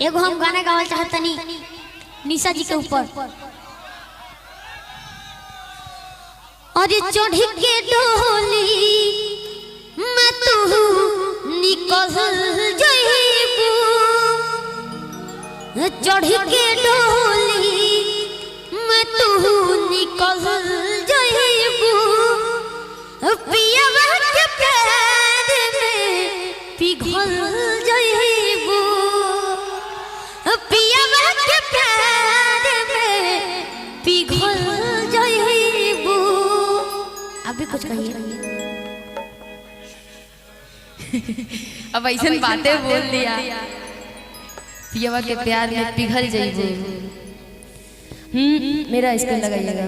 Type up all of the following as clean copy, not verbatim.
एगो हम गाना गावल चाहतनी निशा जी के ऊपर। अरे चढ़ के डोली मैं तू निकल जाइबू, चढ़ के डोली मैं तू निकल जाइबू, पिया के प्यार में पिघल जाइबू, पिया के प्यार में पिघल जाइबू। अभी कुछ कहिए। अब ऐसा बातें बोल दिया, पियवा के प्यार में पिघल जाइए। मेरा इसको लगाइएगा।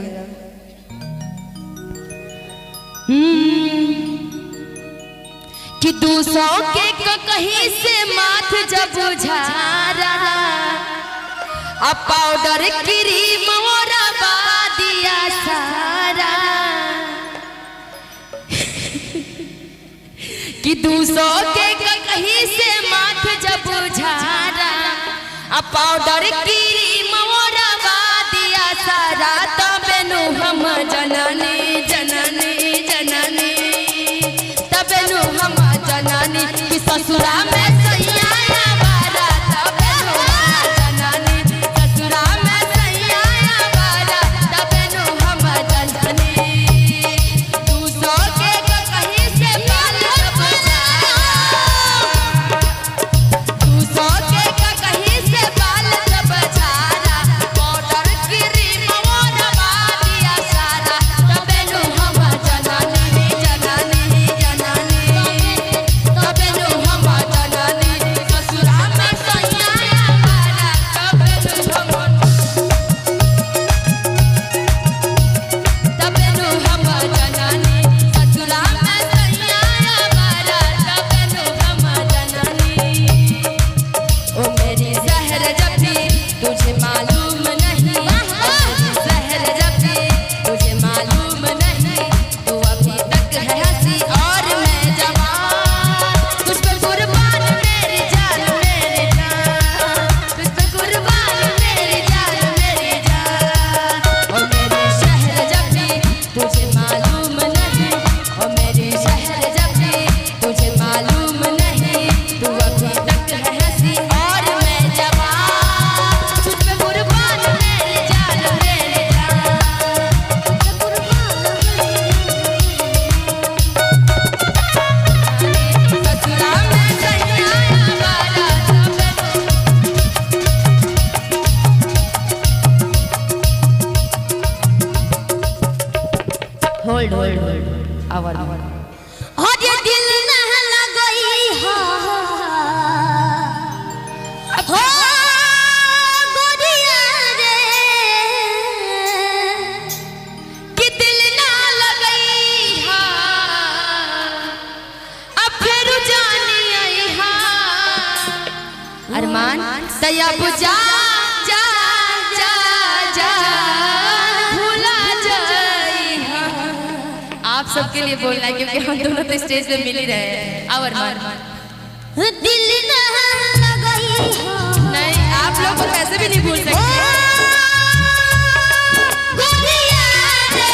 कि 200 के कहीं से माथ जब झारा, अब पाउडर क्रीम और दिया सारा। कि 200 के कहीं से माथ जब झारा, अब पाउडर क्रीम और दिया सारा। तबे नु हम जननी जननी जननी, तबे नु हम जननी कि ससुरा में सैया वाला। तबे नु हम जननी ससुरा में सैया वाला, तबे नु हम जननी। 200 के कहीं से माथ जब झारा, 200 के कहीं से बाल जब झारा, पाउडर क्रीम और दिया सारा। तबे नु हम जननी जननी जननी, तबे नु हम जननी ससुरा में सैया वाला। तबे नु हम, तबे नु हम जननी ससुरा में सैया वाला। तबे नु हम जननी। ओ मेरी जहर जबी तुझे मालूम नहीं, ओ मेरी जहर जबी तुझे मालूम नहीं, तू अभी तक है हंसी और मैं जवान। तुझ पे कुर्बान मेरी जान मेरी जान, तुझ पे कुर्बान मेरी जान मेरी जान। ओ मेरी शहर जबी तुझे मालूम नहीं, ओ मेरी शहर जबी तुझे मालूम नहीं, तू अभी तक है हंसी और मैं जवान। तुझ पे कुर्बान मेरी जान मेरी जान, तुझ पे कुर्बान ससुरा में सैया वाला। होल्ड होल्ड होल्ड आवाज। अरे दिल न लगई हो गोरिया रे, कि दिल ना लगई हा, अब फिर जानी आई हा। अरमान तया बुझा जा जा जा भूला जाई हा। आप सबके लिए बोलना है क्योंकि हम दोनों तो स्टेज पे मिल ही रहे हैं। आओ अरमान। दिल न लगई हो नहीं, आप लोग तो कैसे भी नहीं भूल सकते। गोरिया रे,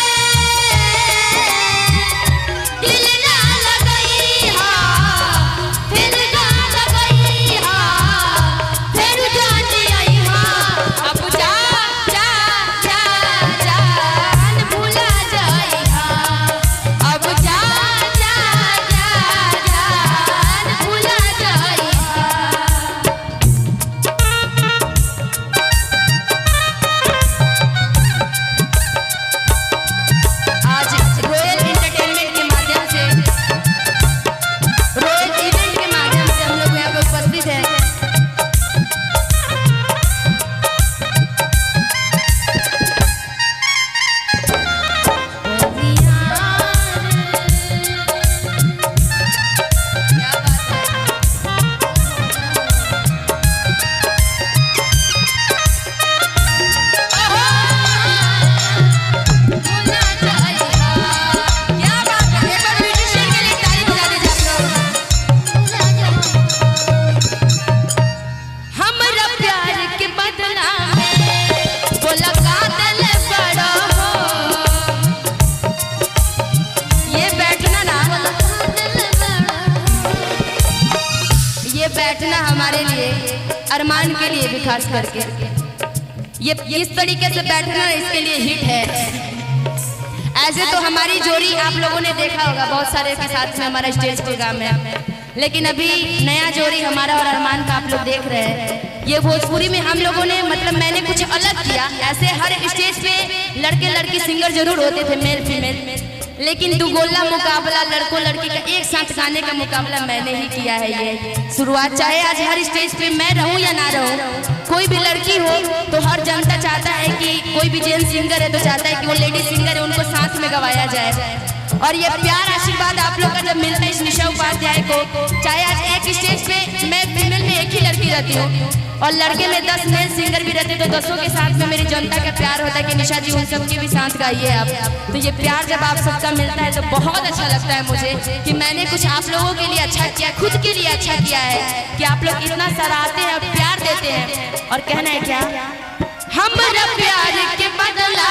दिल न लगई हो, दिल न लगई हो, फिर जानी आई हा। अब जा जा जा जान भूला जाई हा। अब जा जा जा जान भूला जाई हा। बदला में वो लगा दिल बड़ा हो। ये बैठना ना, ये बैठना हमारे लिए, अरमान के लिए भी खास करके ये इस तरीके से बैठना इसके लिए हिट है। ऐसे तो हमारी जोड़ी आप लोगों ने देखा होगा बहुत सारे के साथ में हमारा स्टेज प्रोग्राम है, लेकिन अभी नया जोड़ी हमारा और अरमान का आप लोग देख रहे हैं। ये भोजपुरी में हम लोगों ने मतलब मैंने कुछ अलग किया। ऐसे हर स्टेज पे लड़के लड़की सिंगर जरूर होते थे मेल फीमेल, लेकिन दुगोला मुकाबला लड़कों लड़की का एक साथ गाने का मुकाबला मैंने ही किया है। ये शुरुआत चाहे आज हर स्टेज पे मैं रहूं या ना रहूं, कोई भी लड़की हो तो हर जनता चाहता है कि कोई भी जेंट्स सिंगर है तो चाहता है कि वो लेडी सिंगर है उनको साथ में गवाया जाए। और ये प्यार आशीर्वाद आप लोग का जब मिलता है इस निशा उपाध्याय को, चाहे आज एक स्टेज पे मैं फीमेल में एक ही लड़की रहती हूँ और लड़के में 10 मेल सिंगर भी रहते, तो 10 के साथ में मेरी जनता का प्यार होता है कि निशा जी उन सबके भी साथ गाइए आप। तो ये प्यार जब आप सबका मिलता है तो बहुत अच्छा लगता है मुझे कि मैंने कुछ आप लोगों के लिए अच्छा किया, खुद के लिए अच्छा किया है कि आप लोग इतना सराहते हैं, प्यार देते हैं। और कहना है क्या, हमरा प्यार के बदला